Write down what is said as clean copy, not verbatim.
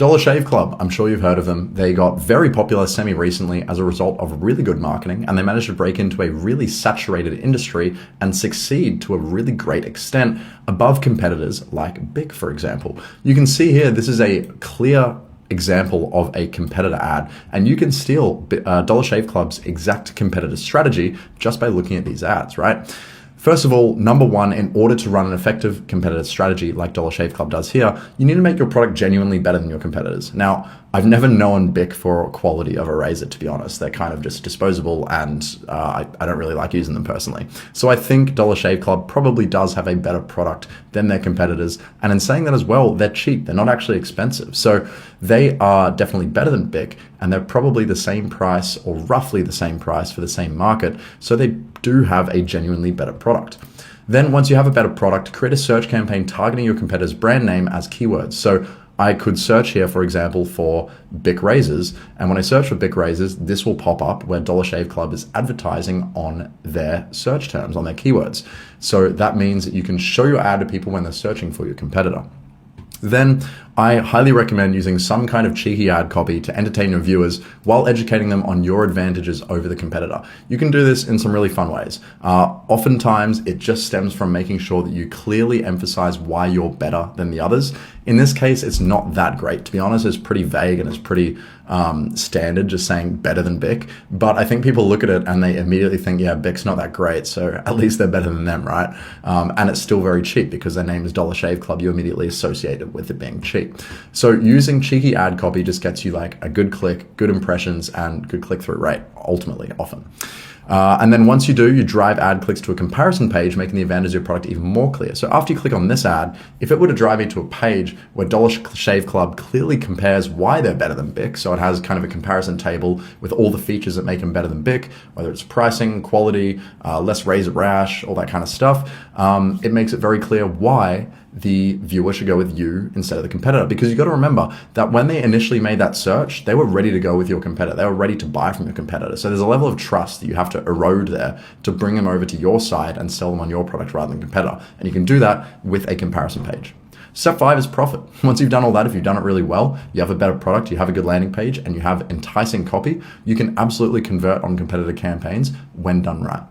Dollar Shave Club, I'm sure you've heard of them. They got very popular semi-recently as a result of really good marketing, and they managed to break into a really saturated industry and succeed to a really great extent above competitors like Bic, for example. You can see here, this is a clear example of a competitor ad, and you can steal Dollar Shave Club's exact competitor strategy just by looking at these ads, right? First of all, number one, in order to run an effective competitive strategy like Dollar Shave Club does here, you need to make your product genuinely better than your competitors. Now, I've never known Bic for quality of a razor, to be honest. They're kind of just disposable, and I don't really like using them personally. So I think Dollar Shave Club probably does have a better product than their competitors. And in saying that as well, they're cheap. They're not actually expensive. So they are definitely better than Bic, and they're probably the same price or roughly the same price for the same market. So they do have a genuinely better product. Then once you have a better product, create a search campaign targeting your competitor's brand name as keywords. So I could search here, for example, for Bic razors. And when I search for Bic razors, this will pop up where Dollar Shave Club is advertising on their search terms, on their keywords. So that means that you can show your ad to people when they're searching for your competitor. Then I highly recommend using some kind of cheeky ad copy to entertain your viewers while educating them on your advantages over the competitor. You can do this in some really fun ways. Oftentimes, it just stems from making sure that you clearly emphasize why you're better than the others. In this case, it's not that great. To be honest, it's pretty vague and it's pretty standard, just saying better than Bic. But I think people look at it and they immediately think, yeah, Bic's not that great, so at least they're better than them, right? And it's still very cheap because their name is Dollar Shave Club. You immediately associate it with it being cheap. So using cheeky ad copy just gets you like a good click, good impressions, and good click-through rate, ultimately, often. And then once you do, you drive ad clicks to a comparison page, making the advantage of your product even more clear. So after you click on this ad, if it were to drive you to a page where Dollar Shave Club clearly compares why they're better than Bic, so it has kind of a comparison table with all the features that make them better than Bic, whether it's pricing, quality, less razor rash, all that kind of stuff, it makes it very clear why the viewer should go with you instead of the competitor. Because you got to remember that when they initially made that search, they were ready to go with your competitor. They were ready to buy from your competitor. So there's a level of trust that you have to erode there to bring them over to your side and sell them on your product rather than competitor. And you can do that with a comparison page. Step 5 is profit. Once you've done all that, if you've done it really well, you have a better product, you have a good landing page, and you have enticing copy, you can absolutely convert on competitor campaigns when done right.